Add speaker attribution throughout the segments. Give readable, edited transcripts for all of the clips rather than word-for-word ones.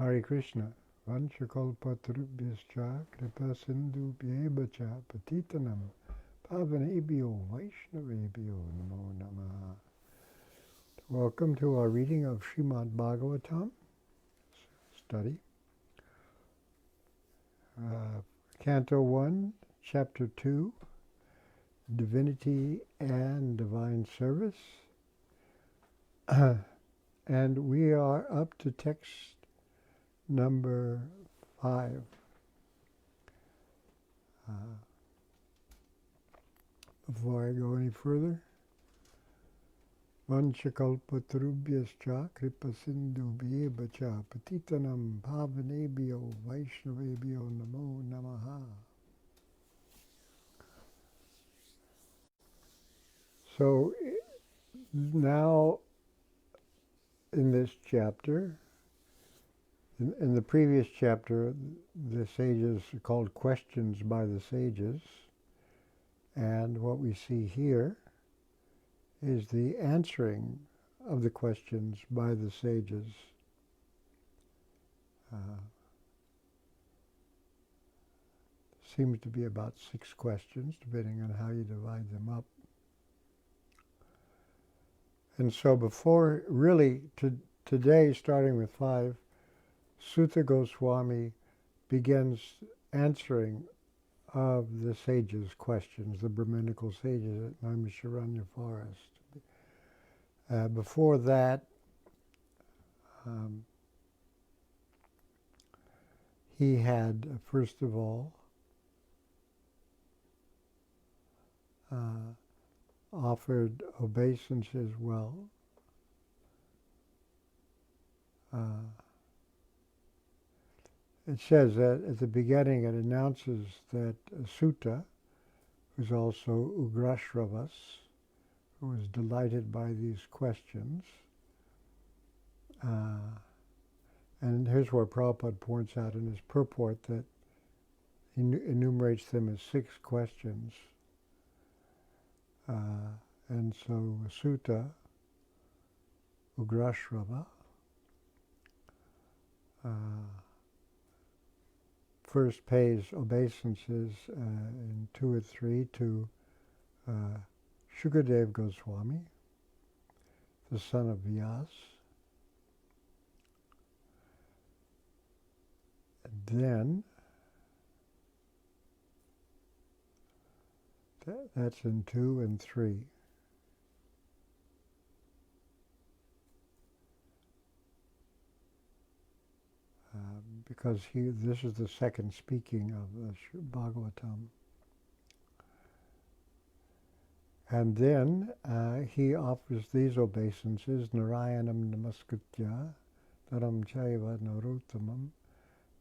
Speaker 1: Hare Krishna. Vanchakalpatarubhyascha kripa sindhubhyeva cha patitanam pavanebhyo vaishnavebhyo namo namaha. Welcome to our reading of Srimad Bhagavatam study. Canto 1, Chapter 2, Divinity and Divine Service. And we are up to text number 5. Before I go any further, Vanchakalpatarubhyascha kripasindhubhyeva cha patitanam pavanebhyo vaishnavebhyo namo namaha. So now in this chapter, in the previous chapter, the sages are called questions by the sages, and what we see here is the answering of the questions by the sages. Seems to be about 6 questions, depending on how you divide them up. And so before, really, today, starting with 5, Sutta Goswami begins answering of the sages' questions, the Brahminical sages at Naimisharanya forest. Before that, he had, first of all, offered obeisances well. It says that at the beginning it announces that Sutta, who's also Ugrashravas, who was delighted by these questions, and here's where Prabhupada points out in his purport that he enumerates them as 6 questions. And so Sutta, Ugrashrava, first pays obeisances in 2 or 3 to Shukadev Goswami, the son of Vyas. And then, that's in 2 and 3. Because this is the second speaking of the Bhagavatam. And then he offers these obeisances, Narayanam Namaskritya, Taram Chaiva Narottamam,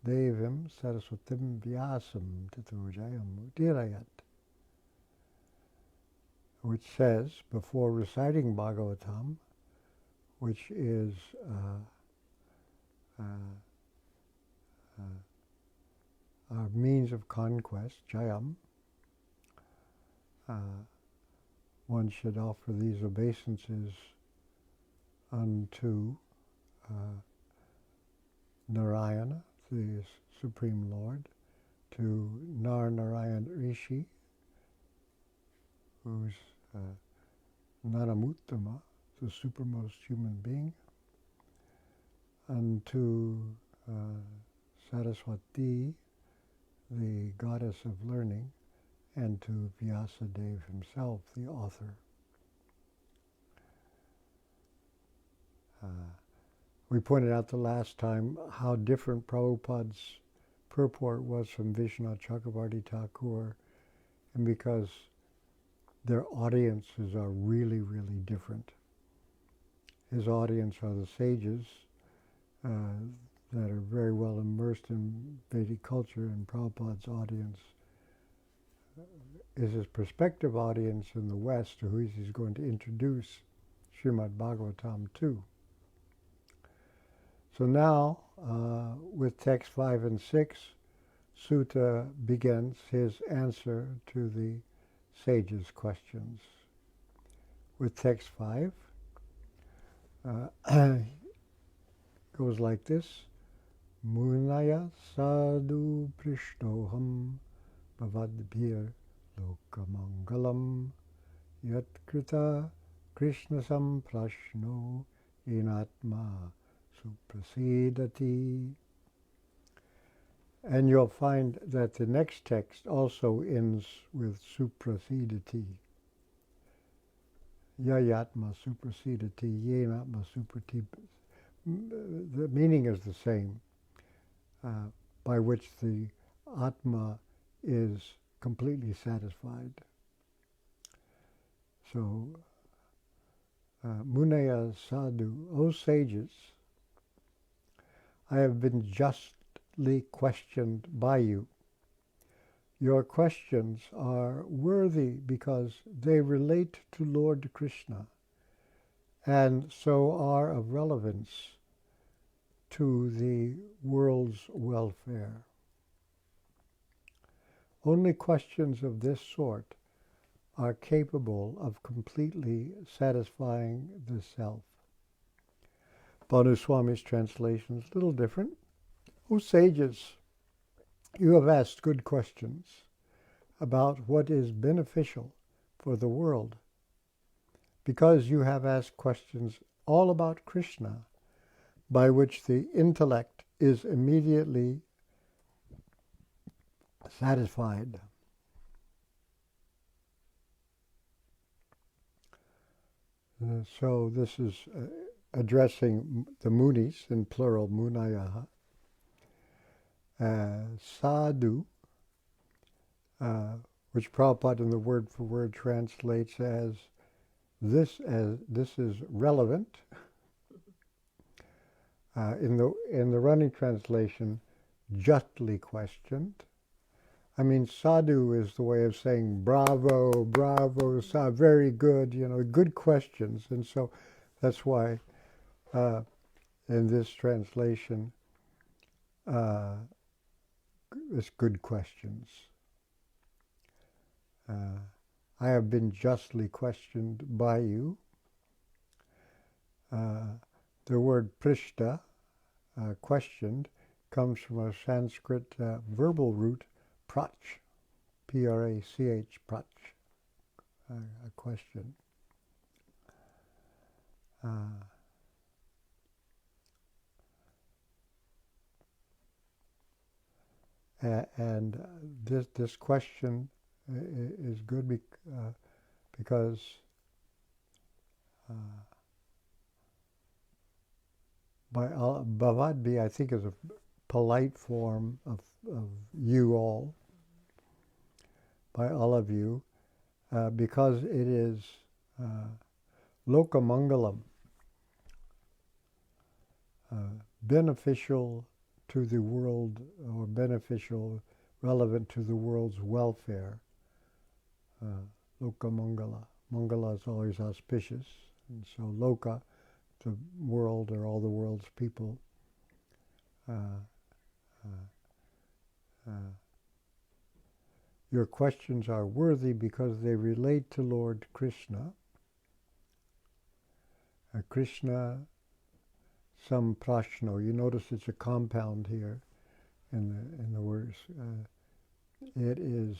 Speaker 1: Devim Saraswatim Vyasam Tathujayam Udirayat, which says, before reciting Bhagavatam, which is our means of conquest, Jayam, one should offer these obeisances unto Narayana, the Supreme Lord, to Narayan Rishi, who's Naramuttama, the supermost human being, unto Saraswati, the goddess of learning, and to Vyasadeva himself, the author. We pointed out the last time how different Prabhupada's purport was from Vishwanath Chakravarti Thakur, and because their audiences are really, really different. His audience are the sages that are very well immersed in Vedic culture, and Prabhupada's audience is his prospective audience in the West, to who he's going to introduce Srimad Bhagavatam to. So now, with text 5 and 6, Sutta begins his answer to the sages' questions. With text 5, goes like this. Munaya sadhu prishtoham bhavadbhir lokamangalam yatkrita Krishna samprashno inatma suprasidati. And you'll find that the next text also ends with suprasidati. Yayatma suprasidati, yenatma suprati. The meaning is the same, by which the Atma is completely satisfied. So, Munaya Sadhu, O sages, I have been justly questioned by you. Your questions are worthy because they relate to Lord Krishna and so are of relevance to the world's welfare. Only questions of this sort are capable of completely satisfying the self. Bhanu Swami's translation is a little different. O sages, you have asked good questions about what is beneficial for the world. Because you have asked questions all about Krishna, by which the intellect is immediately satisfied. So this is addressing the Munis, in plural, Munayaha. Sadhu, which Prabhupada in the word for word translates as this is relevant. In the running translation, justly questioned. I mean, sadhu is the way of saying bravo, bravo, very good, good questions. And so that's why in this translation, it's good questions. I have been justly questioned by you. The word prishta, questioned, comes from a Sanskrit verbal root, prach, P-R-A-C-H, prach, a question. And this question is good because Bhavadbi, I think, is a polite form of you all, by all of you, because it is lokamangalam, beneficial to the world, or beneficial, relevant to the world's welfare. Lokamangala. Mangala is always auspicious, and so loka, the world, or all the world's people. Your questions are worthy because they relate to Lord Krishna. Krishna samprashno. You notice it's a compound here in the words. It is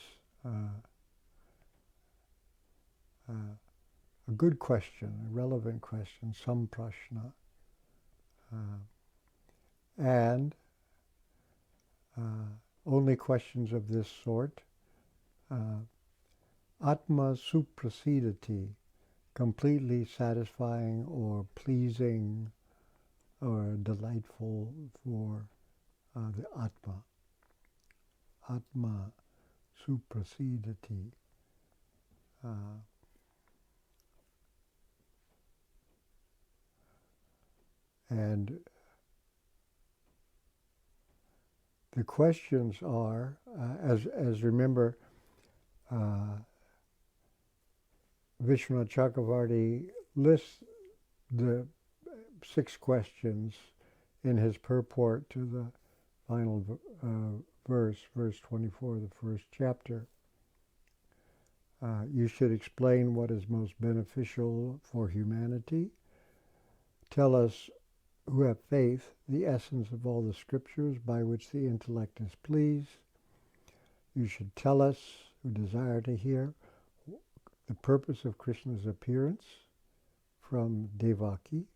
Speaker 1: a good question, a relevant question, samprashna. And only questions of this sort, atma suprasidati, completely satisfying or pleasing or delightful for the atma. Atma suprasidati. And the questions are, as remember, Vishwanath Chakravarti lists the 6 questions in his purport to the final verse 24 of the first chapter. You should explain what is most beneficial for humanity. Tell us who have faith, the essence of all the scriptures by which the intellect is pleased. You should tell us, who desire to hear, the purpose of Krishna's appearance from Devaki.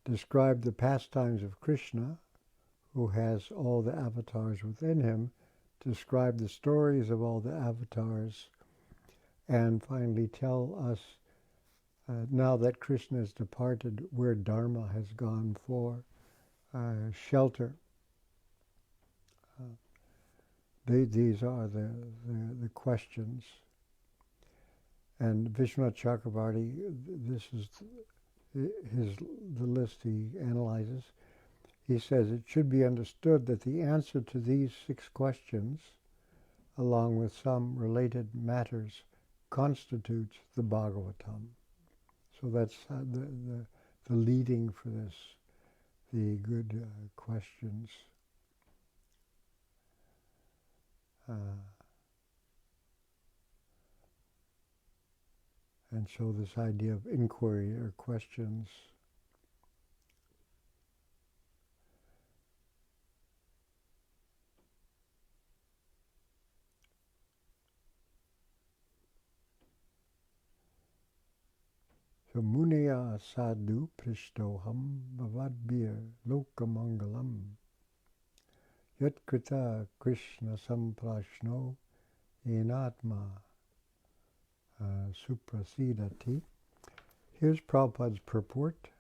Speaker 1: Describe the pastimes of Krishna, who has all the avatars within him. Describe the stories of all the avatars. And finally tell us, now that Krishna has departed, where Dharma has gone for shelter. These are the questions. And Vishwanath Chakravarti, this is the list he analyzes. He says it should be understood that the answer to these 6 questions, along with some related matters, constitutes the Bhagavatam. So that's the leading for this, the good questions. And so this idea of inquiry or questions. So Muniya sadhu prishtoham bhavadbir lokamangalam yatkrita Krishna samprashno enatma suprasidati. Here's Prabhupada's purport.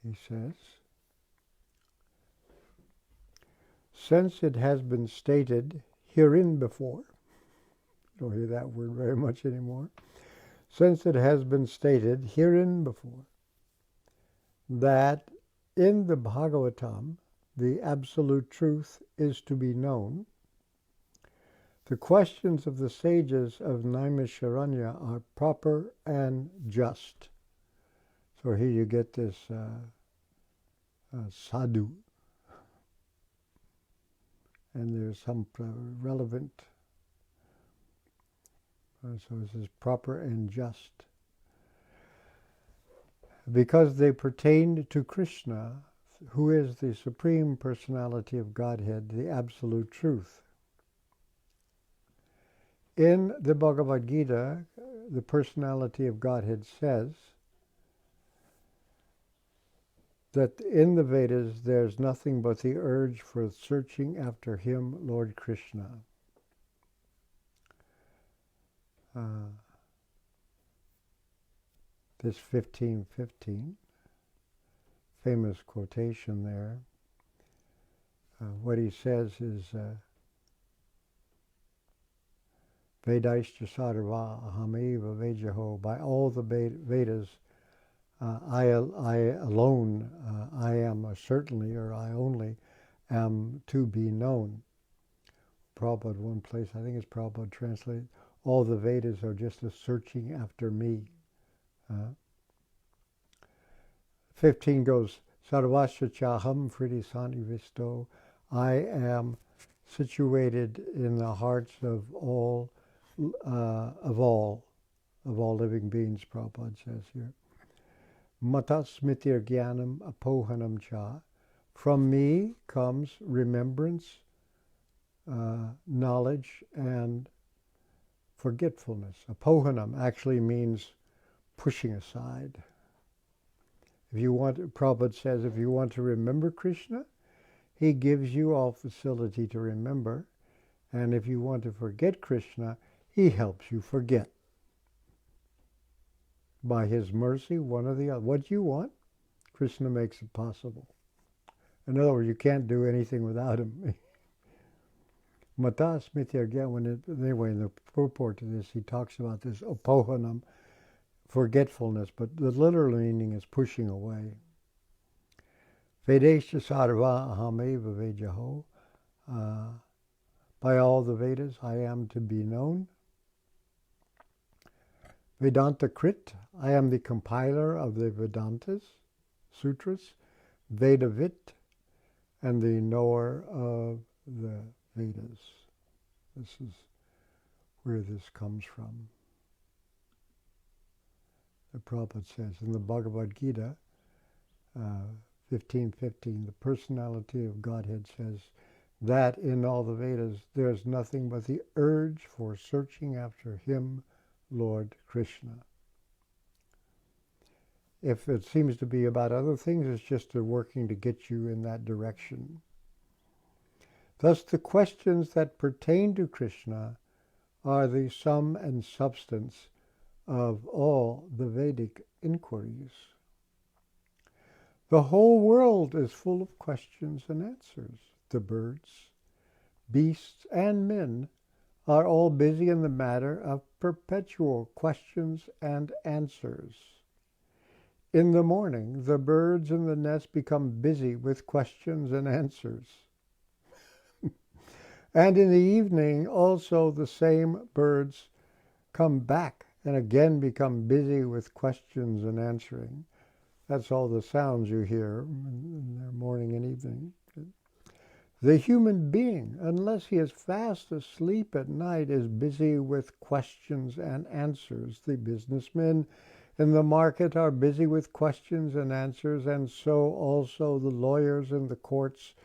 Speaker 1: He says, since it has been stated herein before, don't hear that word very much anymore, since it has been stated herein before that in the Bhagavatam the absolute truth is to be known, the questions of the sages of Naimisharanya are proper and just. So here you get this sadhu, and there's some relevant, so this is proper and just. Because they pertain to Krishna, who is the Supreme Personality of Godhead, the Absolute Truth. In the Bhagavad Gita, the Personality of Godhead says that in the Vedas there's nothing but the urge for searching after him, Lord Krishna. This 15:15. Famous quotation there. What he says is, Vedaischa sarva ahameva vejaho, by all the Vedas, I alone, I am certainly, or I only am to be known. Prabhupada, one place, I think it's Prabhupada translated, all the Vedas are just a searching after me. 15 goes, Sarvasya chaham friti sanivisto, I am situated in the hearts of all living beings, Prabhupada says here. Mata smitir jnanam apohanam cha, from me comes remembrance, knowledge, and forgetfulness. Apohanam actually means pushing aside. If you want, Prabhupada says, if you want to remember Krishna, he gives you all facility to remember. And if you want to forget Krishna, he helps you forget. By his mercy, one or the other. What you want, Krishna makes it possible. In other words, you can't do anything without him. Mata smiti again, anyway, in the purport to this, he talks about this apohanam, forgetfulness, but the literal meaning is pushing away. Vedesha sarva ahameva vejaho, by all the Vedas I am to be known. Vedanta Krit, I am the compiler of the Vedantas, sutras, Vedavit, and the knower of the Vedas. This is where this comes from. The Prabhupada says in the Bhagavad Gita, 15:15, the personality of Godhead says that in all the Vedas there is nothing but the urge for searching after Him, Lord Krishna. If it seems to be about other things, it's just working to get you in that direction. Thus, the questions that pertain to Krishna are the sum and substance of all the Vedic inquiries. The whole world is full of questions and answers. The birds, beasts, and men are all busy in the matter of perpetual questions and answers. In the morning, the birds in the nest become busy with questions and answers. And in the evening, also the same birds come back and again become busy with questions and answering. That's all the sounds you hear in the morning and evening. The human being, unless he is fast asleep at night, is busy with questions and answers. The businessmen in the market are busy with questions and answers, and so also the lawyers in the courts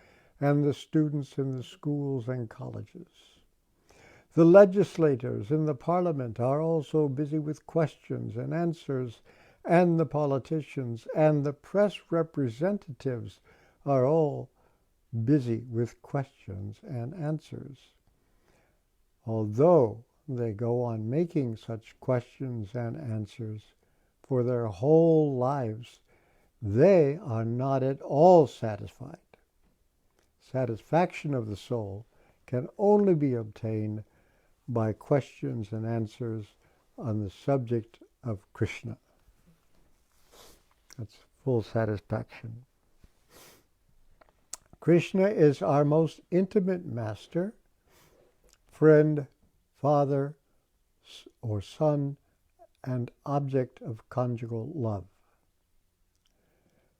Speaker 1: and the students in the schools and colleges. The legislators in the parliament are also busy with questions and answers, and the politicians and the press representatives are all busy with questions and answers. Although they go on making such questions and answers for their whole lives, they are not at all satisfied. Satisfaction of the soul can only be obtained by questions and answers on the subject of Krishna. That's full satisfaction. Krishna is our most intimate master, friend, father, or son, and object of conjugal love.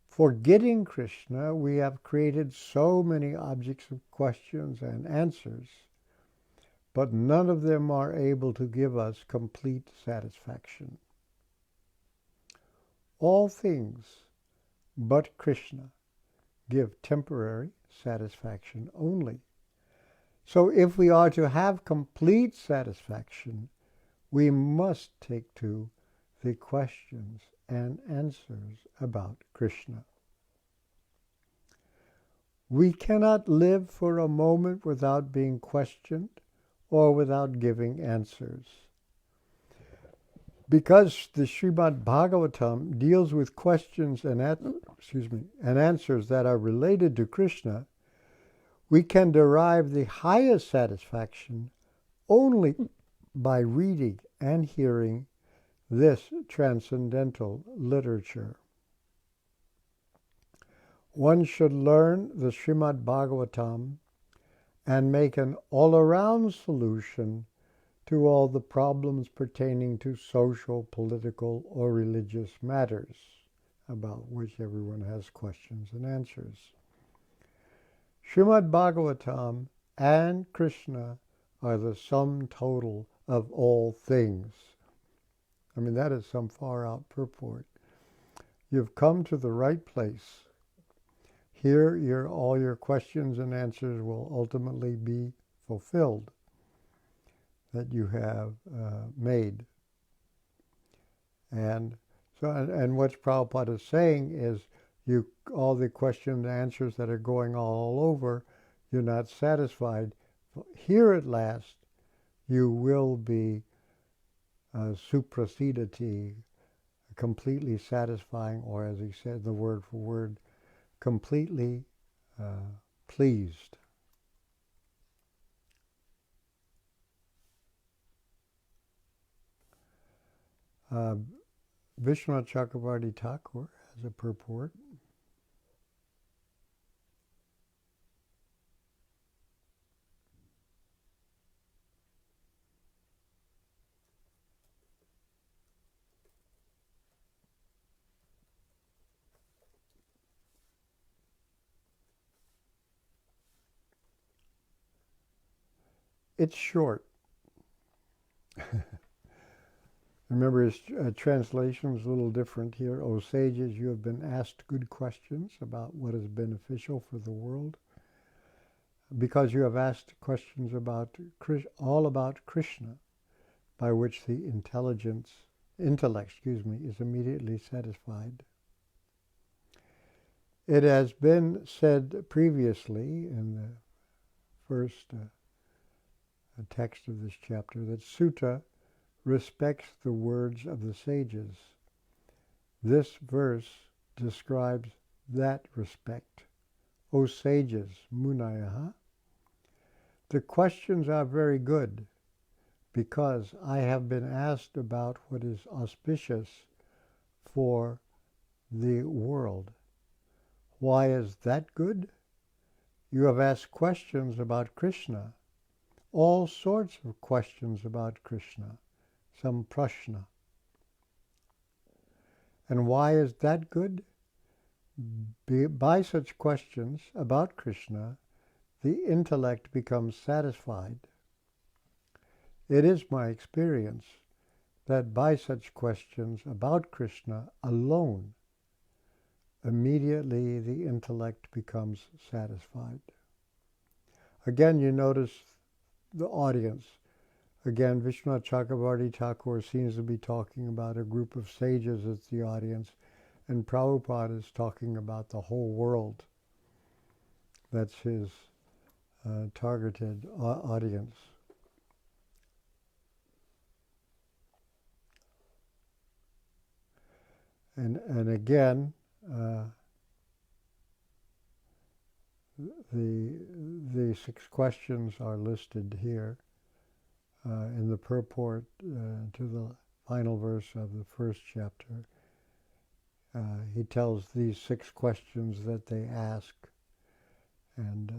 Speaker 1: Forgetting Krishna, we have created so many objects of questions and answers, but none of them are able to give us complete satisfaction. All things but Krishna give temporary satisfaction only. So if we are to have complete satisfaction, we must take to the questions and answers about Krishna. We cannot live for a moment without being questioned or without giving answers. Because the Srimad Bhagavatam deals with questions and answers that are related to Krishna, we can derive the highest satisfaction only by reading and hearing this transcendental literature. One should learn the Srimad Bhagavatam and make an all-around solution to all the problems pertaining to social, political, or religious matters about which everyone has questions and answers. Srimad Bhagavatam and Krishna are the sum total of all things. I mean, that is some far-out purport. You've come to the right place. Here, all your questions and answers will ultimately be fulfilled that you have made. And so, and what Prabhupada is saying is, all the questions and answers that are going all over, you're not satisfied. Here at last, you will be suprasidati, completely satisfying, or as he said, the word for word, completely pleased. Vishwanath Chakravarti Thakur has a purport. It's short. Remember, his translation was a little different here. O sages, you have been asked good questions about what is beneficial for the world. Because you have asked questions about all about Krishna, by which the intellect, is immediately satisfied. It has been said previously in the first text of this chapter that Sutta respects the words of the sages. This verse describes that respect. O sages, Munayaha, the questions are very good because I have been asked about what is auspicious for the world. Why is that good? You have asked questions about Krishna, all sorts of questions about Krishna, some prashna. And why is that good? By such questions about Krishna, the intellect becomes satisfied. It is my experience that by such questions about Krishna alone, immediately the intellect becomes satisfied. Again, you notice the audience. Again, Vishwanath Chakravarti Thakur seems to be talking about a group of sages as the audience, and Prabhupada is talking about the whole world. That's his targeted audience. And again, the 6 questions are listed here in the purport to the final verse of the first chapter. He tells these 6 questions that they ask, and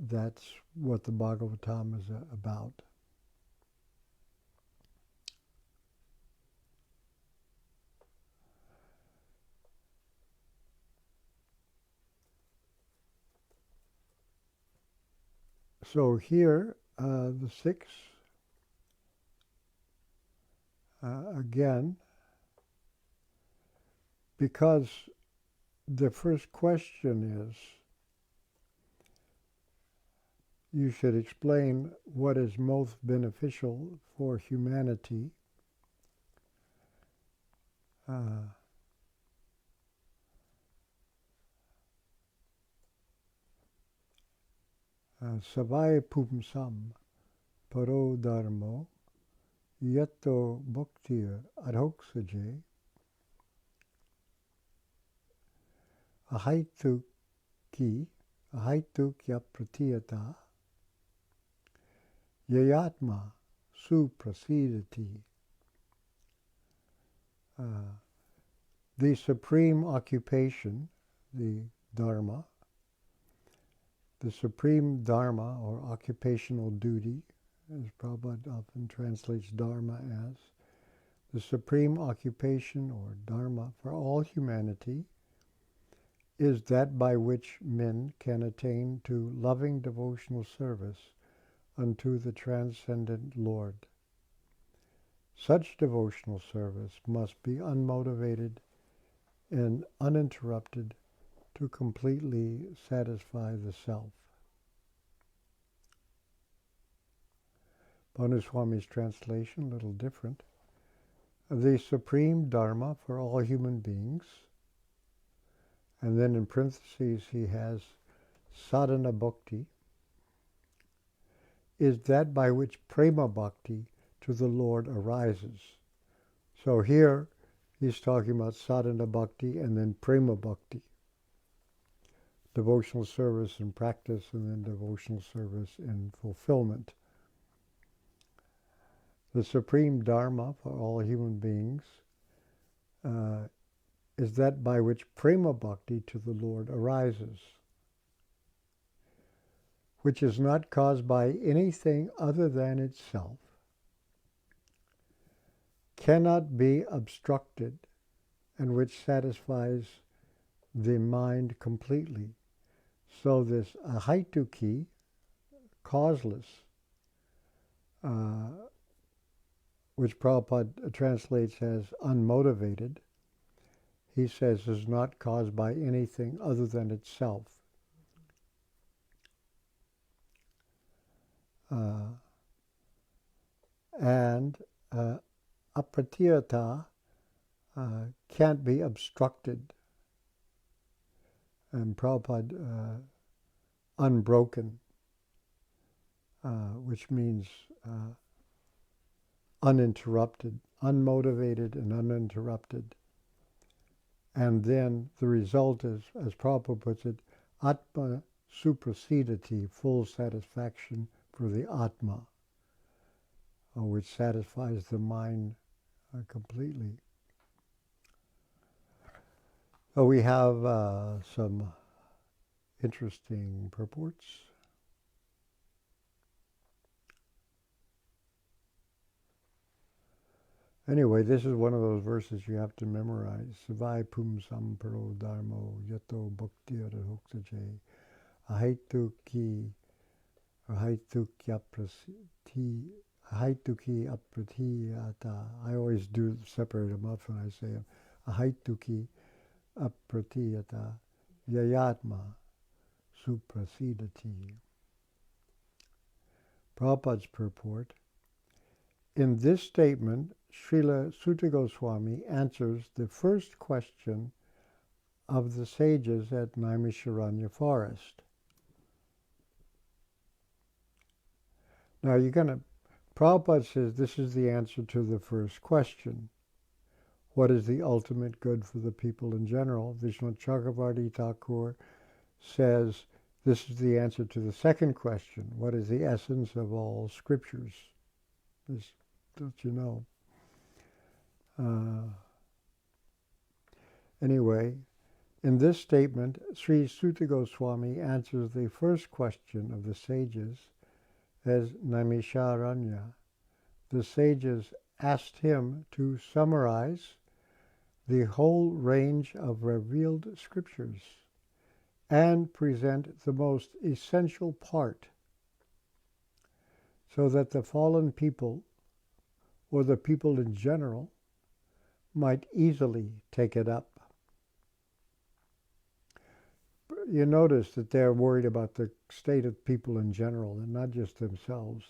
Speaker 1: that's what the Bhagavatam is about. So here, the 6, again, because the first question is, you should explain what is most beneficial for humanity. Savaya pumsam paro dharmo yato bhaktir adhoksaje ahaitukya pratiyata yayatma suprasidati. The supreme occupation, the dharma, the supreme dharma or occupational duty, as Prabhupada often translates dharma as, the supreme occupation or dharma for all humanity is that by which men can attain to loving devotional service unto the transcendent Lord. Such devotional service must be unmotivated and uninterrupted to completely satisfy the self. Bhanuswami's translation, a little different. The supreme dharma for all human beings, and then in parentheses he has sadhana bhakti, is that by which prema bhakti to the Lord arises. So here he's talking about sadhana bhakti and then prema bhakti. Devotional service and practice, and then devotional service and fulfillment. The supreme dharma for all human beings is that by which prema bhakti to the Lord arises, which is not caused by anything other than itself, cannot be obstructed, and which satisfies the mind completely. So this ahaituki, causeless, which Prabhupada translates as unmotivated, he says is not caused by anything other than itself. And apratiyata can't be obstructed. And Prabhupada, unbroken, which means uninterrupted, unmotivated and uninterrupted. And then the result is, as Prabhupada puts it, Atma suprasidati, full satisfaction for the Atma, which satisfies the mind completely. So we have some interesting purports. Anyway, this is one of those verses you have to memorize. Savai pum samparo dharmo yato bhakti arahuktaje ahaituki apratiyata. I always do separate them up when I say them. Ahaituki apratiyata yayatma suprasidati. Prabhupada's purport. In this statement, Srila Sutta Goswami answers the first question of the sages at Naimisharanya forest. Now Prabhupada says this is the answer to the first question. What is the ultimate good for the people in general? Vishnu Chakravarti Thakur says this is the answer to the second question. What is the essence of all scriptures? This, don't you know? Anyway, in this statement, Sri Sutta Goswami answers the first question of the sages as Naimisharanya. The sages asked him to summarize the whole range of revealed scriptures and present the most essential part so that the fallen people, or the people in general, might easily take it up. You notice that they're worried about the state of people in general and not just themselves.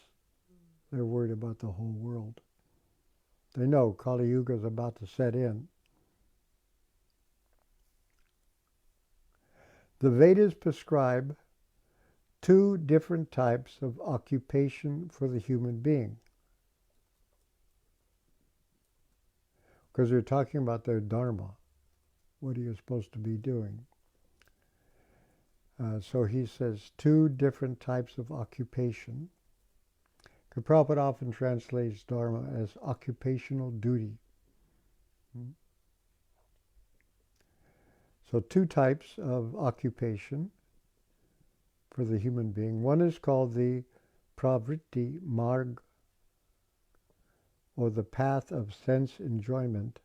Speaker 1: They're worried about the whole world. They know Kali Yuga is about to set in. The Vedas prescribe two different types of occupation for the human being. Because they're talking about their dharma. What are you supposed to be doing? So he says two different types of occupation. Prabhupada often translates dharma as occupational duty. So two types of occupation for the human being. One is called the pravritti marg, or the path of sense enjoyment,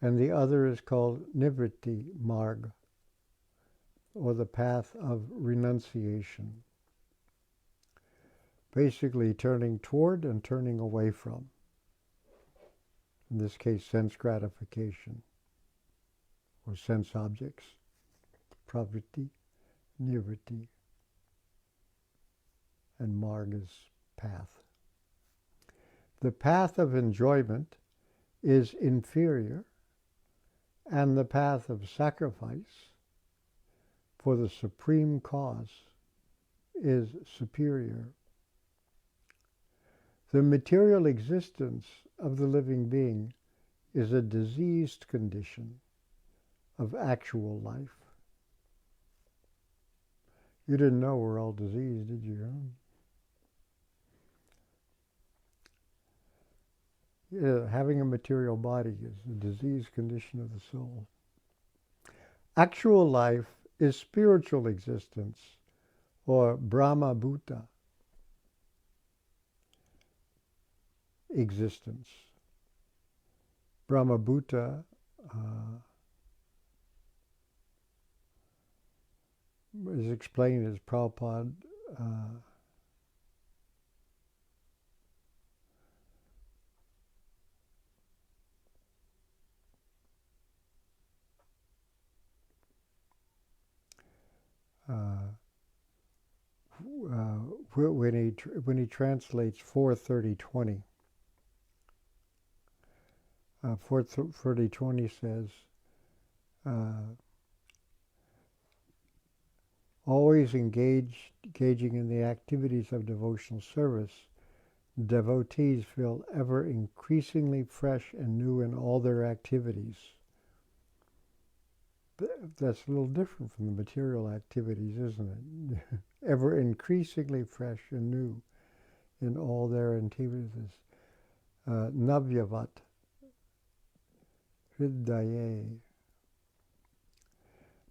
Speaker 1: and the other is called nivritti marg, or the path of renunciation. Basically turning toward and turning away from. In this case, sense gratification, or sense objects. Pravritti, nivritti, and marg is path. The path of enjoyment is inferior, and the path of sacrifice for the supreme cause is superior. The material existence of the living being is a diseased condition of actual life. You didn't know we're all diseased, did you? Yeah, having a material body is a diseased condition of the soul. Actual life is spiritual existence, or Brahma Bhuta existence. Brahma Bhuta is explained as Prabhupada when he translates 4:30:20. 4:30:20 says, always engaging in the activities of devotional service, devotees feel ever increasingly fresh and new in all their activities. That's a little different from the material activities, isn't it? Ever increasingly fresh and new in all their activities. Navyavat Hridaye.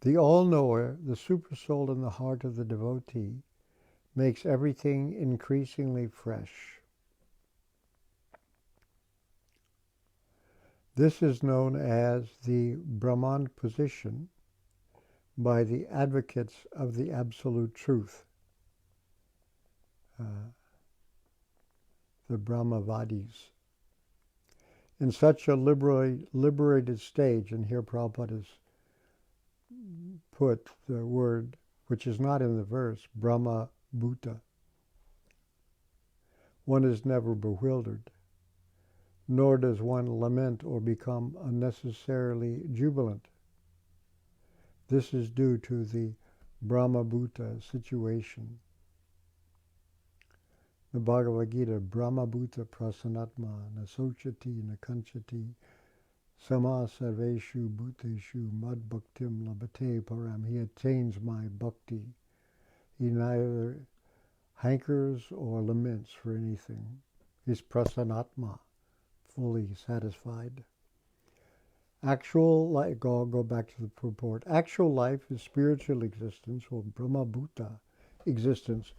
Speaker 1: The all-knower, the supersoul in the heart of the devotee, makes everything increasingly fresh. This is known as the Brahman position by the advocates of the Absolute Truth, the Brahmavadis. In such a liberated stage, and here Prabhupada has put the word, which is not in the verse, Brahma Bhuta. One is never bewildered, nor does one lament or become unnecessarily jubilant. This is due to the Brahma Bhuta situation. The Bhagavad Gita, Brahma Bhuta Prasanatma, Nasochati Nakanchati, Sama Sarveshu Bhuteshu Mad Bhaktim Labate Param. He attains my bhakti. He neither hankers or laments for anything. He's Prasanatma, fully satisfied. Actual life, go back to the purport. Actual life is spiritual existence, or Brahma Bhuta existence,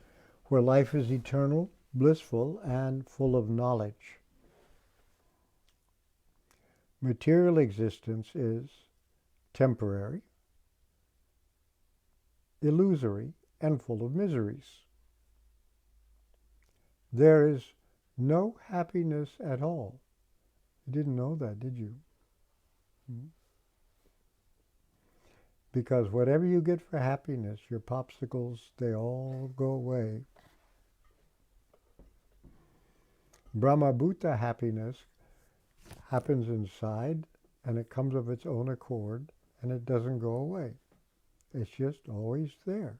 Speaker 1: where life is eternal, blissful, and full of knowledge. Material existence is temporary, illusory, and full of miseries. There is no happiness at all. You didn't know that, did you? Because whatever you get for happiness, your popsicles, they all go away. Brahma Bhuta happiness happens inside, and it comes of its own accord, and it doesn't go away. It's just always there.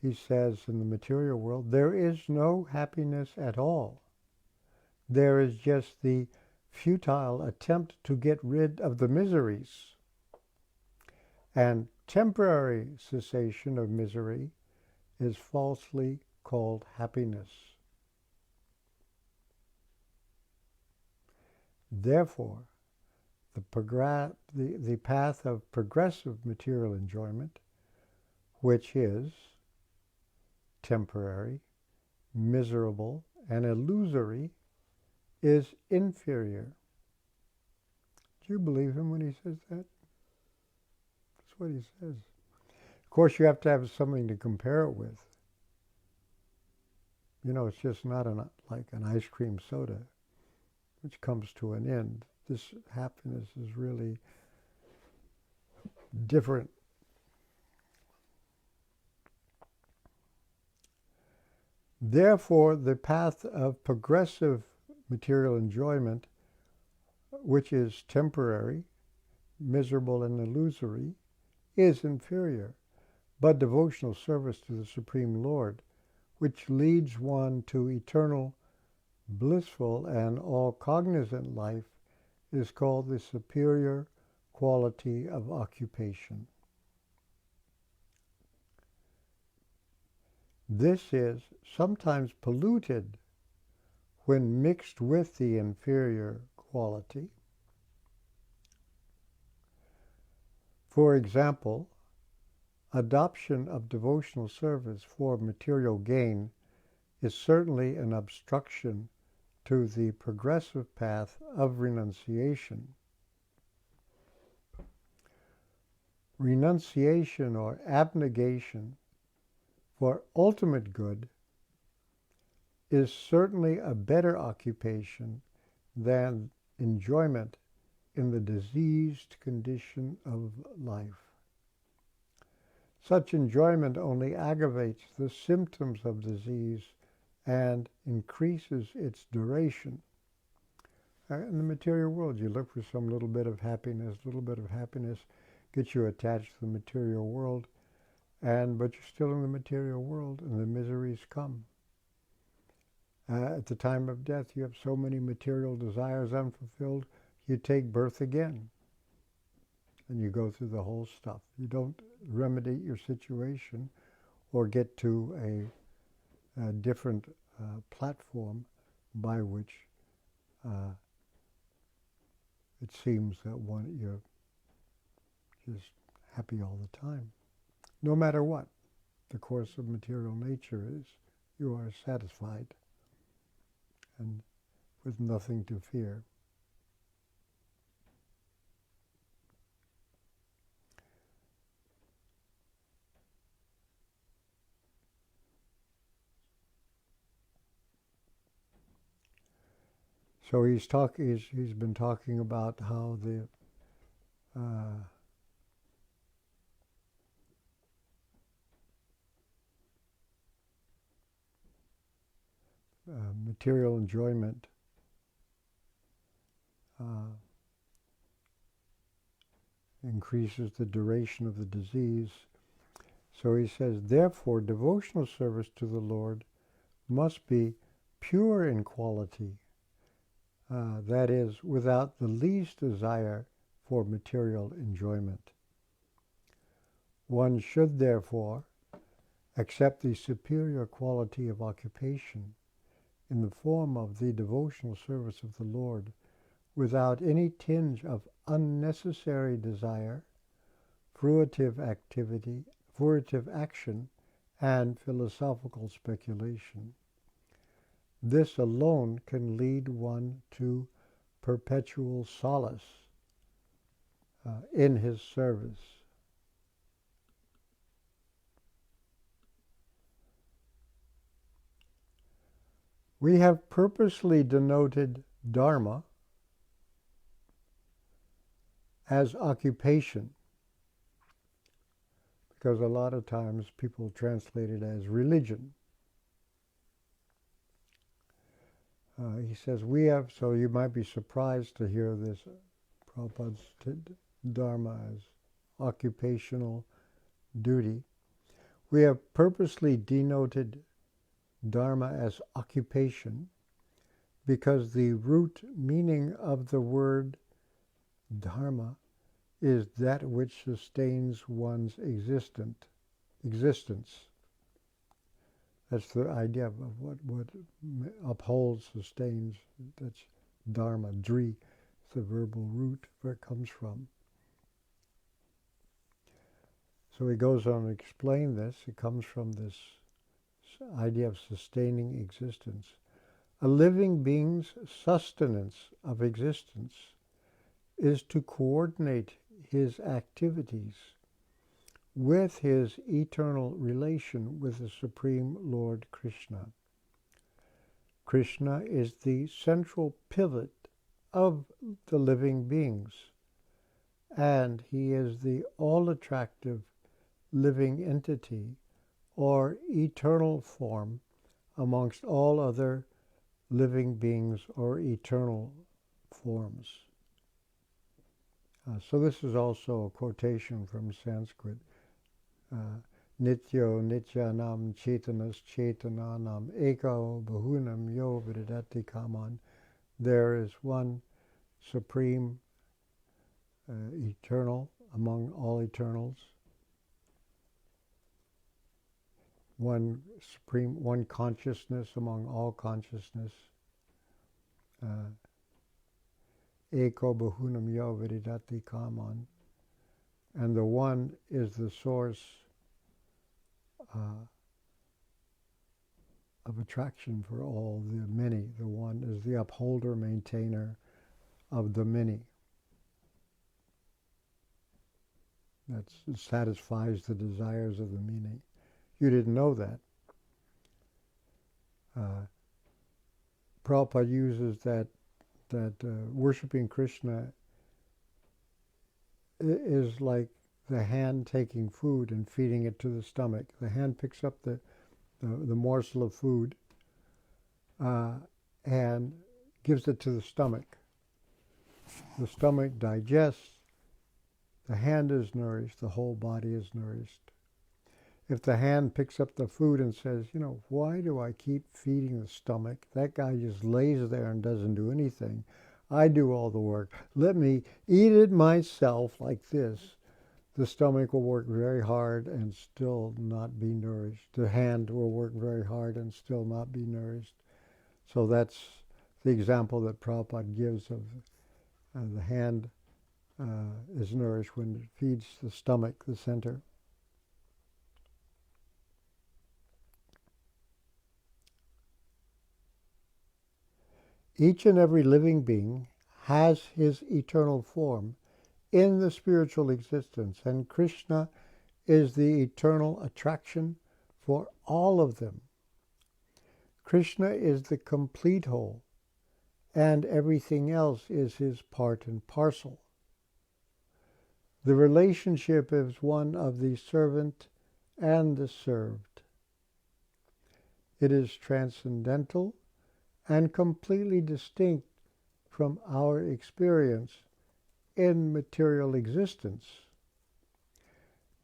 Speaker 1: He says in the material world, there is no happiness at all. There is just the futile attempt to get rid of the miseries. And temporary cessation of misery is falsely called happiness. Therefore, the path of progressive material enjoyment, which is temporary, miserable, and illusory, is inferior. Do you believe him when he says that? That's what he says. Of course, you have to have something to compare it with. You know, it's just not like an ice cream soda, which comes to an end. This happiness is really different. Therefore, the path of progressive material enjoyment, which is temporary, miserable, and illusory, is inferior. But devotional service to the Supreme Lord, which leads one to eternal, blissful, and all-cognizant life, is called the superior quality of occupation. This is sometimes polluted when mixed with the inferior quality. For example, adoption of devotional service for material gain is certainly an obstruction to the progressive path of renunciation. Renunciation or abnegation for ultimate good is certainly a better occupation than enjoyment in the diseased condition of life. Such enjoyment only aggravates the symptoms of disease and increases its duration. In the material world, you look for some little bit of happiness gets you attached to the material world, but you're still in the material world, and the miseries come. At the time of death, you have so many material desires unfulfilled, you take birth again, and you go through the whole stuff. You don't remedy your situation or get to a different platform by which it seems that you're just happy all the time. No matter what the course of material nature is, you are satisfied and with nothing to fear. So he's been talking about how the material enjoyment increases the duration of the disease. So he says, therefore, devotional service to the Lord must be pure in quality, that is, without the least desire for material enjoyment. One should, therefore, accept the superior quality of occupation in the form of the devotional service of the Lord without any tinge of unnecessary desire, fruitive action, and philosophical speculation. This alone can lead one to perpetual solace in his service. We have purposely denoted dharma as occupation, because a lot of times people translate it as religion. He says we have, so you might be surprised to hear this, Prabhupada's dharma as occupational duty. We have purposely denoted dharma as occupation because the root meaning of the word dharma is that which sustains one's existence. That's the idea of what upholds, sustains. That's dharma, dri, it's the verbal root where it comes from. So he goes on to explain this. It comes from this idea of sustaining existence. A living being's sustenance of existence is to coordinate his activities with his eternal relation with the Supreme Lord Krishna. Krishna is the central pivot of the living beings, and he is the all-attractive living entity or eternal form amongst all other living beings or eternal forms. So this is also a quotation from Sanskrit. Nityo nityanam chetanas chetananam eko bahunam yo vidadati kaman. There is one supreme eternal among all eternals, one consciousness among all consciousness. Eko bahunam yo vidadati kaman. And the one is the source of attraction for all the many. The one is the upholder, maintainer of the many. That satisfies the desires of the many. You didn't know that. Prabhupada uses that worshipping Krishna is like the hand taking food and feeding it to the stomach. The hand picks up the morsel of food and gives it to the stomach. The stomach digests, the hand is nourished, the whole body is nourished. If the hand picks up the food and says, why do I keep feeding the stomach? That guy just lays there and doesn't do anything. I do all the work. Let me eat it myself like this. The stomach will work very hard and still not be nourished. The hand will work very hard and still not be nourished. So that's the example that Prabhupada gives of the hand is nourished when it feeds the stomach, the center. Each and every living being has his eternal form in the spiritual existence, and Krishna is the eternal attraction for all of them. Krishna is the complete whole, and everything else is his part and parcel. The relationship is one of the servant and the served. It is transcendental and completely distinct from our experience in material existence.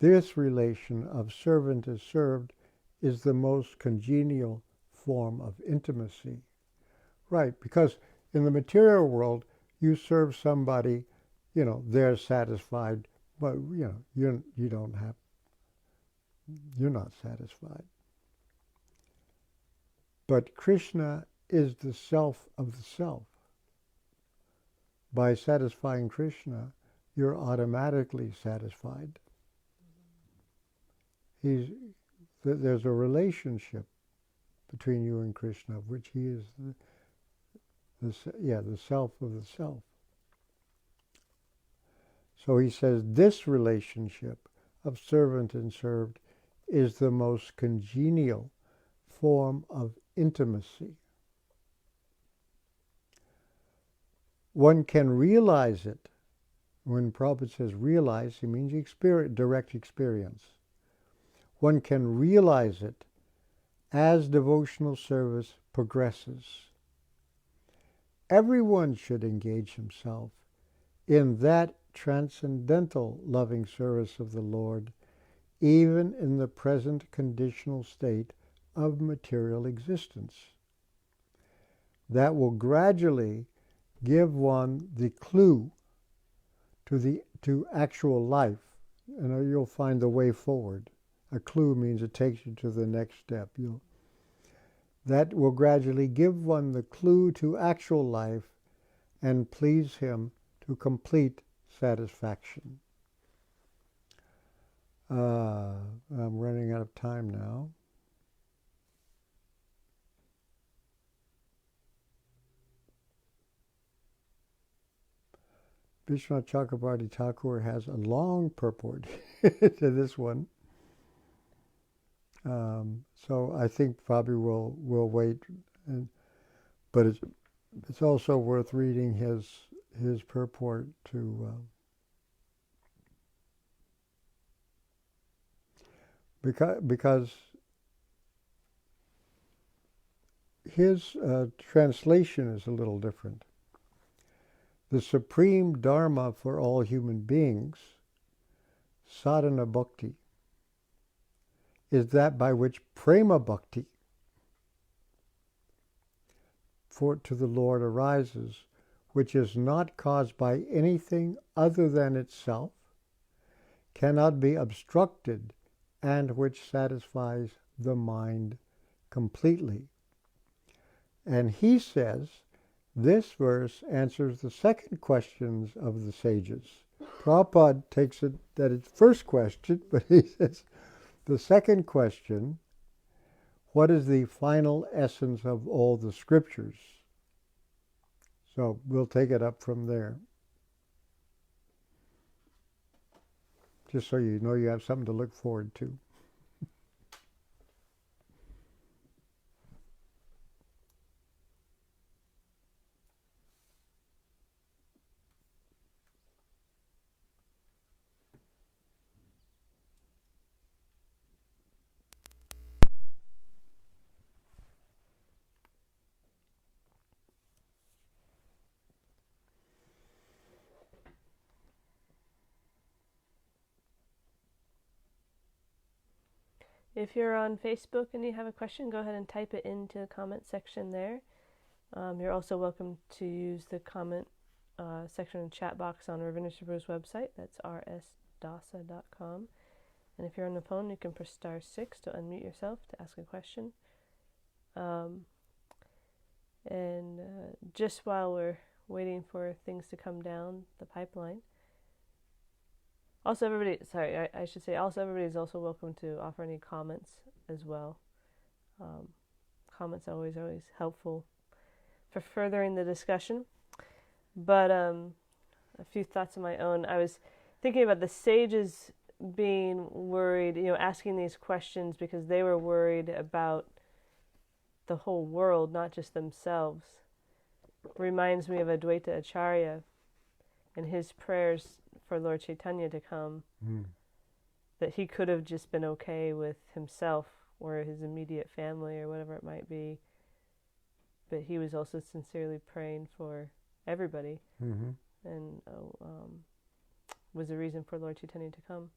Speaker 1: This relation of servant as served is the most congenial form of intimacy. Right, because in the material world, you serve somebody, they're satisfied, but you're not satisfied. But Krishna is the self of the self. By satisfying Krishna, you're automatically satisfied. There's a relationship between you and Krishna, of which he is the self of the self. So he says this relationship of servant and served is the most congenial form of intimacy. One can realize it. When Prabhupada says realize, he means direct experience. One can realize it as devotional service progresses. Everyone should engage himself in that transcendental loving service of the Lord, even in the present conditional state of material existence. That will gradually give one the clue to actual life, and you'll find the way forward. A clue means it takes you to the next step. That will gradually give one the clue to actual life and please him to complete satisfaction. I'm running out of time now. Vishwanath Chakrabarti Thakur has a long purport to this one. So I think probably we'll wait, but it's also worth reading his purport to because his translation is a little different. The supreme dharma for all human beings, sadhana bhakti, is that by which prema bhakti to the Lord arises, which is not caused by anything other than itself, cannot be obstructed, and which satisfies the mind completely. And he says, this verse answers the second questions of the sages. Prabhupada takes it that it's first question, but he says the second question, what is the final essence of all the scriptures? So we'll take it up from there. Just so you know you have something to look forward to.
Speaker 2: If you're on Facebook and you have a question, go ahead and type it into the comment section there. You're also welcome to use the comment section of the chat box on Ravindra Svarupa's website. That's RSDasa.com. And if you're on the phone, you can press *6 to unmute yourself to ask a question. Just while we're waiting for things to come down the pipeline, also everybody is also welcome to offer any comments as well. Comments are always helpful for furthering the discussion. But a few thoughts of my own. I was thinking about the sages being worried, asking these questions because they were worried about the whole world, not just themselves. Reminds me of Advaita Acharya and his prayers for Lord Chaitanya to come, that he could have just been okay with himself or his immediate family or whatever it might be, but he was also sincerely praying for everybody, and was a reason for Lord Chaitanya to come.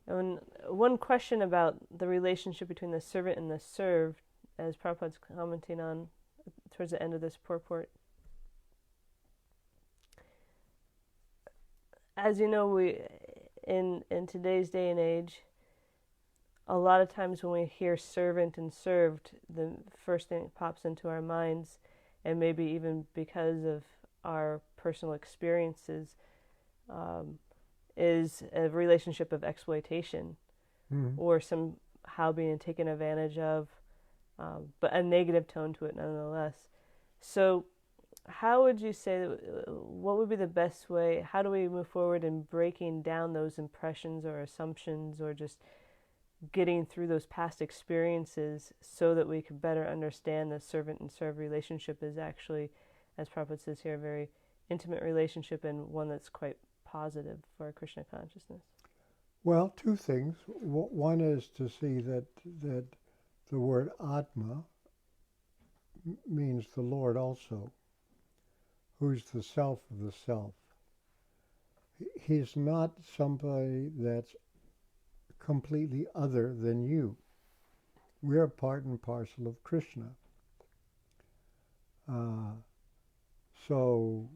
Speaker 2: And one question about the relationship between the servant and the served, as Prabhupada's commenting on towards the end of this purport. As you know, we in today's day and age, a lot of times when we hear servant and served, the first thing that pops into our minds, and maybe even because of our personal experiences, is a relationship of exploitation, or somehow being taken advantage of, but a negative tone to it nonetheless. So how would you say, what would be the best way, how do we move forward in breaking down those impressions or assumptions, or just getting through those past experiences so that we can better understand the servant and served relationship is actually, as Prabhupada says here, a very intimate relationship, and one that's quite positive for Krishna consciousness?
Speaker 1: Well, two things. One is to see that the word Atma means the Lord also, who's the self of the self. He's not somebody that's completely other than you. We're part and parcel of Krishna. So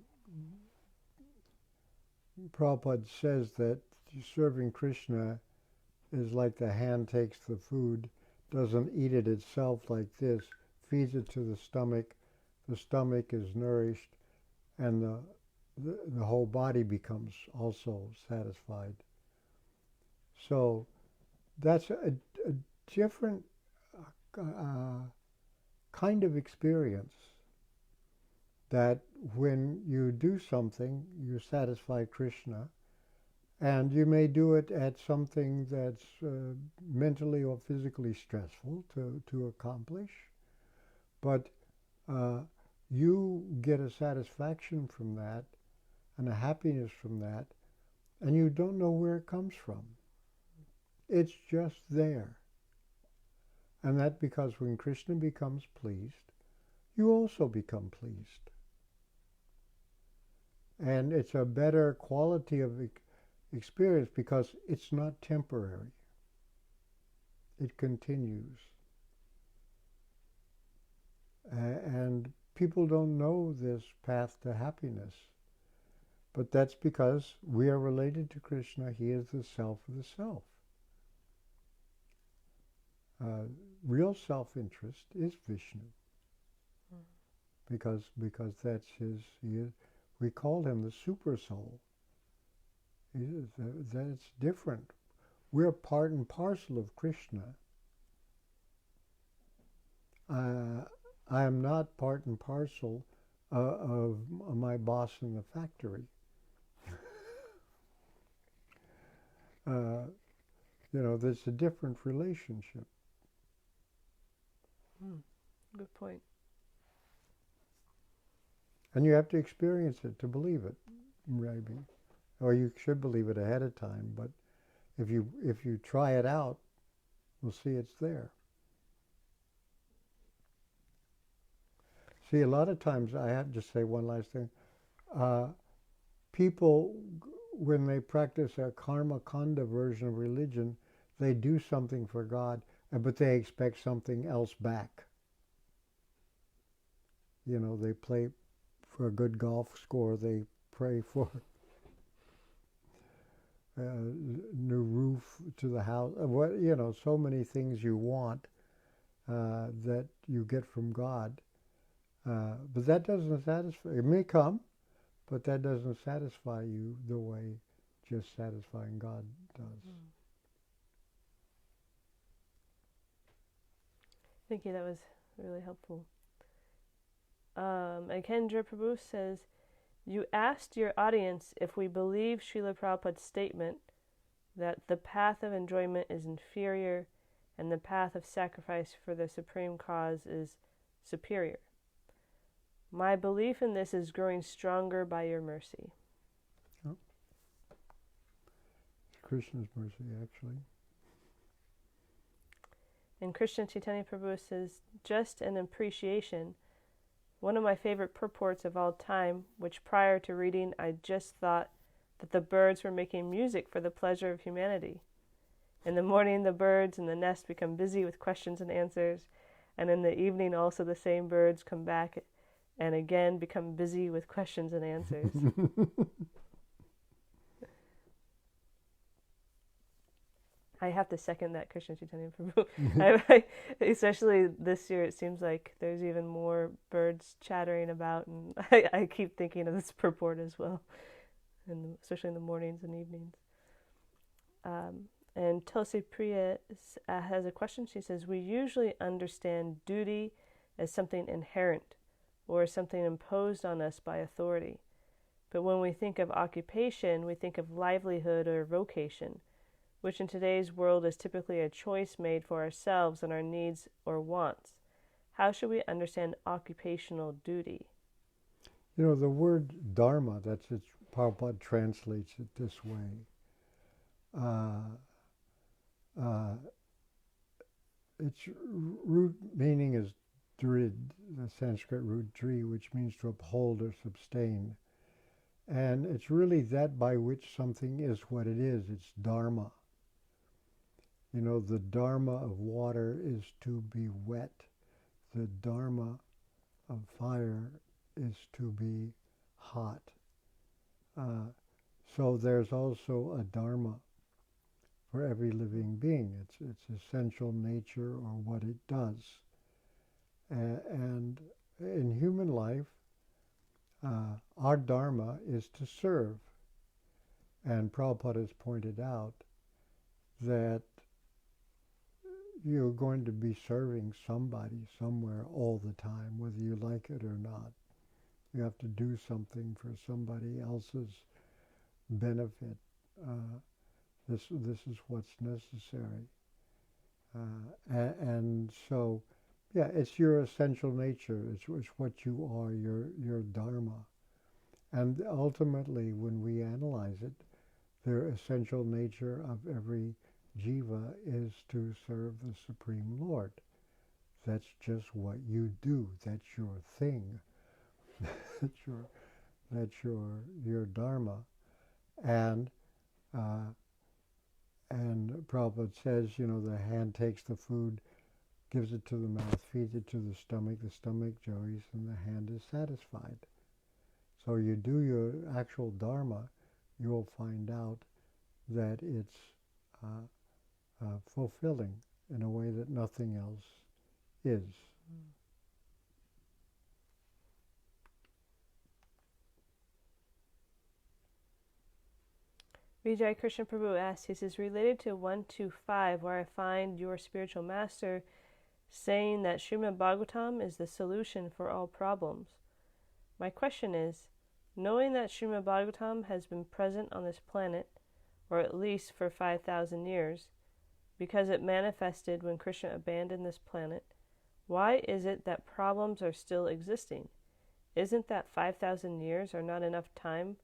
Speaker 1: Prabhupada says that serving Krishna is like the hand takes the food, doesn't eat it itself like this, feeds it to the stomach is nourished, and the whole body becomes also satisfied. So that's a different kind of experience, that when you do something, you satisfy Krishna, and you may do it at something that's mentally or physically stressful to accomplish, but you get a satisfaction from that and a happiness from that, and you don't know where it comes from. It's just there. And that because when Krishna becomes pleased, you also become pleased. And it's a better quality of experience because it's not temporary. It continues. And people don't know this path to happiness. But that's because we are related to Krishna. He is the self of the self. Real self-interest is Vishnu. Because that's we call him the super soul. That's different. We're part and parcel of Krishna. I am not part and parcel of my boss in the factory. There's a different relationship.
Speaker 2: Good point.
Speaker 1: And you have to experience it to believe it, maybe. Or you should believe it ahead of time, but if you try it out, we'll see it's there. See, a lot of times, I have to say one last thing, people when they practice a karma kanda version of religion, they do something for God, but they expect something else back. You know, they play for a good golf score, they pray for a new roof to the house. What, you know, so many things you want that you get from God. But that doesn't satisfy. It may come, but that doesn't satisfy you the way just satisfying God does.
Speaker 2: Thank you. That was really helpful. And Kendra Prabhu says, you asked your audience if we believe Srila Prabhupada's statement that the path of enjoyment is inferior and the path of sacrifice for the supreme cause is superior. My belief in this is growing stronger by your mercy.
Speaker 1: Oh. It's Krishna's mercy, actually.
Speaker 2: And Krishna Chaitanya Prabhu says, just an appreciation. One of my favorite purports of all time, which prior to reading I just thought that the birds were making music for the pleasure of humanity. In the morning the birds in the nest become busy with questions and answers, and in the evening also the same birds come back and again become busy with questions and answers. I have to second that, Krishna Chaitanya Prabhu. Especially this year, it seems like there's even more birds chattering about, and I keep thinking of this purport as well, and especially in the mornings and evenings. And Tulsi Priya has a question. She says, we usually understand duty as something inherent or something imposed on us by authority. But when we think of occupation, we think of livelihood or vocation, which in today's world is typically a choice made for ourselves and our needs or wants. How should we understand occupational duty?
Speaker 1: You know, the word dharma, that's it, Prabhupada translates it this way. Its root meaning is drid, the Sanskrit root dri, which means to uphold or sustain. And it's really that by which something is what it is. It's dharma. You know, the dharma of water is to be wet. The dharma of fire is to be hot. So there's also a dharma for every living being. It's essential nature or what it does. And in human life, our dharma is to serve. And Prabhupada has pointed out that you're going to be serving somebody somewhere all the time, whether you like it or not. You have to do something for somebody else's benefit. This is what's necessary. And so, yeah, it's your essential nature. It's what you are, your dharma. And ultimately, when we analyze it, the essential nature of every jiva is to serve the Supreme Lord. That's just what you do. That's your thing. that's your dharma. And Prabhupada says, you know, the hand takes the food, gives it to the mouth, feeds it to the stomach joys, and the hand is satisfied. So you do your actual dharma, you'll find out that it's fulfilling in a way that nothing else is.
Speaker 2: Vijay Krishna Prabhu asks, he says, related to 125, where I find your spiritual master saying that Srimad Bhagavatam is the solution for all problems. My question is, knowing that Srimad Bhagavatam has been present on this planet, or at least for 5,000 years, because it manifested when Krishna abandoned this planet, why is it that problems are still existing? Isn't that 5,000 years are not enough time?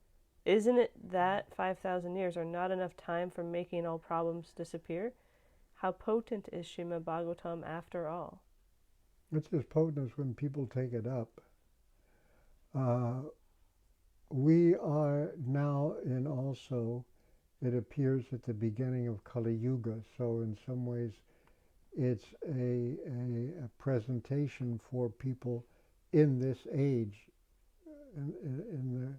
Speaker 2: Isn't it that 5,000 years are not enough time for making all problems disappear? How potent is Srimad Bhagavatam after all?
Speaker 1: It's as potent as when people take it up. we are now in also, it appears at the beginning of Kali Yuga. So in some ways, it's a presentation for people in this age, in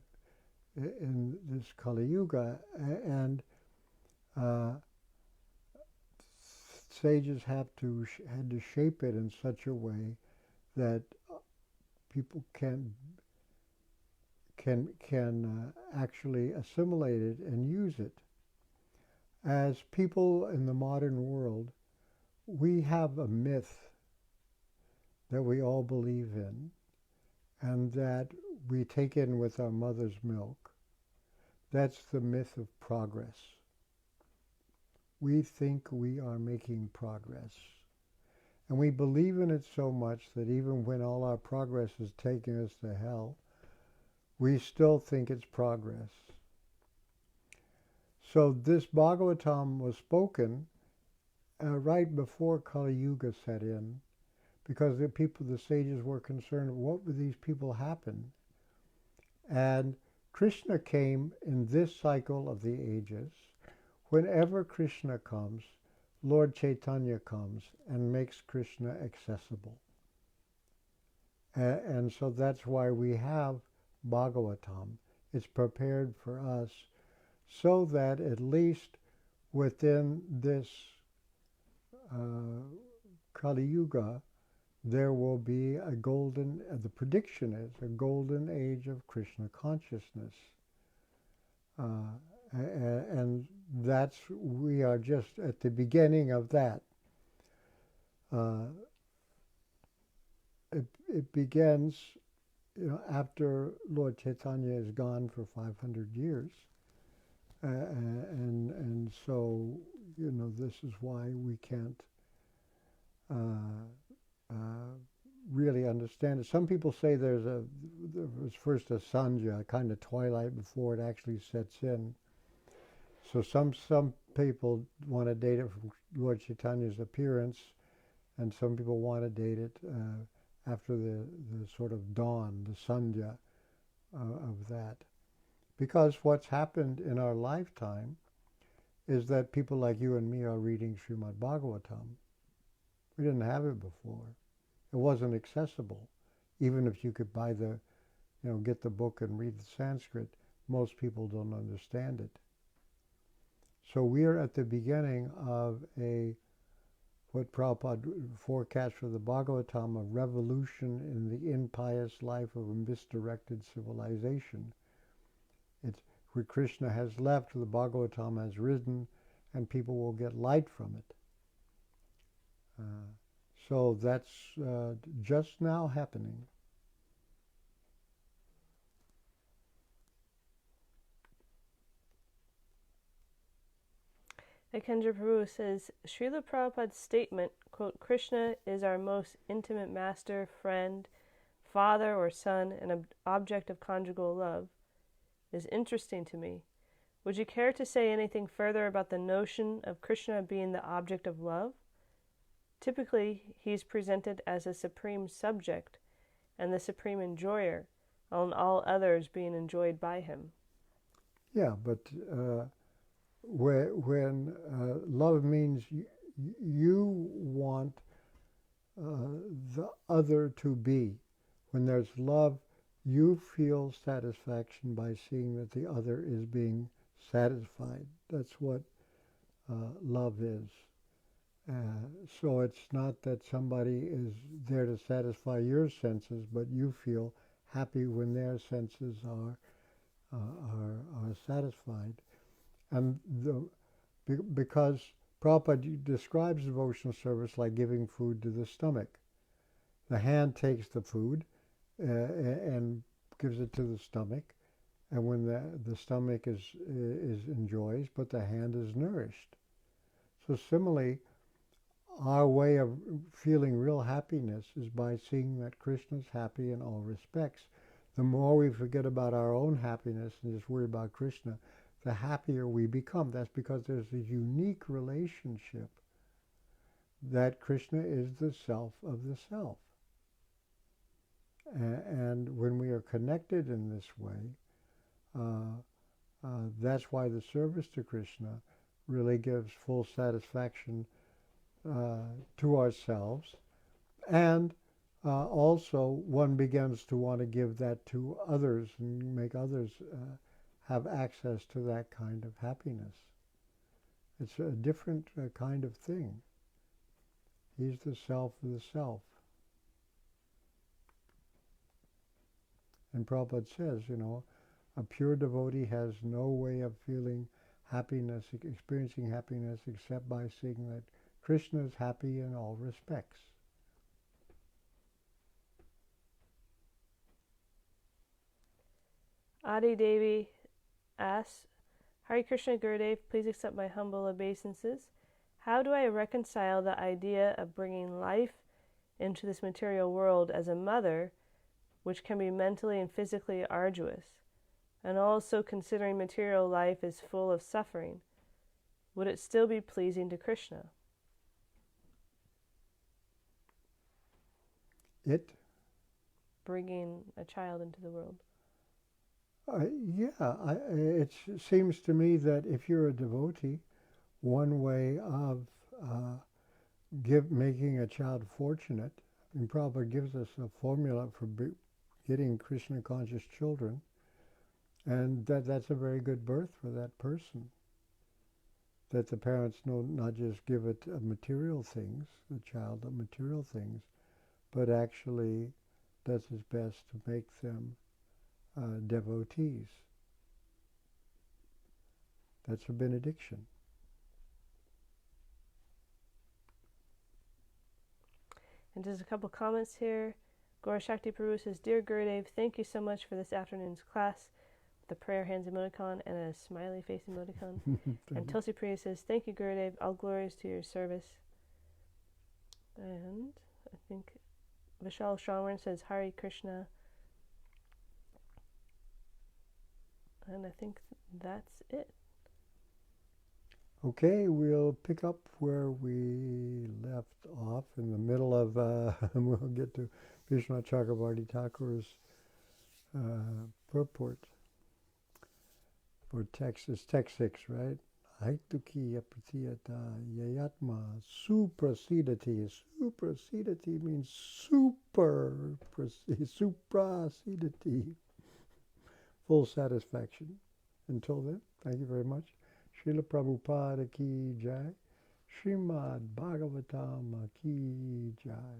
Speaker 1: this Kali Yuga, and uh, sages had to shape it in such a way that people can actually assimilate it and use it. As people in the modern world, we have a myth that we all believe in and that we take in with our mother's milk. That's the myth of progress. We think we are making progress. And we believe in it so much that even when all our progress is taking us to hell, we still think it's progress. So this Bhagavatam was spoken right before Kali Yuga set in, because the sages were concerned, what would these people happen? And Krishna came in this cycle of the ages. Whenever Krishna comes, Lord Chaitanya comes and makes Krishna accessible. And so that's why we have Bhagavatam. It's prepared for us so that at least within this Kali Yuga, there will be a golden, the prediction is a golden age of Krishna consciousness. And we are just at the beginning of that. It begins, after Lord Chaitanya is gone for 500 years. And so, this is why we can't really understand it. Some people say there was first a sandhya, a kind of twilight before it actually sets in. So some people want to date it from Lord Chaitanya's appearance, and some people want to date it after the sort of dawn, the sandhya of that. Because what's happened in our lifetime is that people like you and me are reading Srimad Bhagavatam. We didn't have it before. It wasn't accessible. Even if you could buy get the book and read the Sanskrit, most people don't understand it. So we are at the beginning of what Prabhupada forecast for the Bhagavatam, a revolution in the impious life of a misdirected civilization. It's where Krishna has left, the Bhagavatam has risen, and people will get light from it. So that's just now happening.
Speaker 2: Ekendra Prabhu says, Srila Prabhupada's statement, quote, Krishna is our most intimate master, friend, father or son, and object of conjugal love, is interesting to me. Would you care to say anything further about the notion of Krishna being the object of love? Typically, he's presented as a supreme subject and the supreme enjoyer, on all others being enjoyed by him.
Speaker 1: Yeah, but when love means you want the other to be. When there's love, you feel satisfaction by seeing that the other is being satisfied. That's what love is. So it's not that somebody is there to satisfy your senses, but you feel happy when their senses are satisfied. And because Prabhupada describes devotional service like giving food to the stomach. The hand takes the food and gives it to the stomach, and when the stomach is enjoys, but the hand is nourished. So similarly, our way of feeling real happiness is by seeing that Krishna's happy in all respects. The more we forget about our own happiness and just worry about Krishna, the happier we become. That's because there's a unique relationship that Krishna is the self of the self. And when we are connected in this way, That's why the service to Krishna really gives full satisfaction to ourselves, and also one begins to want to give that to others and make others have access to that kind of happiness. It's a different kind of thing. He's the self of the self. And Prabhupada says, a pure devotee has no way of feeling happiness, experiencing happiness, except by seeing that Krishna is happy in all respects.
Speaker 2: Adi Devi asks, Hare Krishna Gurudev, please accept my humble obeisances. How do I reconcile the idea of bringing life into this material world as a mother, which can be mentally and physically arduous, and also considering material life is full of suffering? Would it still be pleasing to Krishna? Bringing a child into the world.
Speaker 1: It seems to me that if you're a devotee, one way of making a child fortunate, and Prabhupada gives us a formula for getting Krishna-conscious children, and that's a very good birth for that person. That the parents not just give it material things, the child material things, but actually does his best to make them devotees. That's a benediction.
Speaker 2: And just a couple comments here. Gaura Shakti Prabhu says, Dear Gurudev, thank you so much for this afternoon's class. The prayer hands emoticon and a smiley face emoticon. And Tulsi Priya says, thank you Gurudev, all glories to your service. And I think Vishal Shravan says, Hare Krishna. And I think that's it.
Speaker 1: Okay, we'll pick up where we left off in the middle of, we'll get to Vishwanath Chakravarti Thakur's purport for text. It's text 6, right? Haitukiya pratiyata yayatma suprasidati. Suprasidati means suprasidati. Full satisfaction. Until then, thank you very much. Srila Prabhupada ki jai. Srimad Bhagavatam ki jai.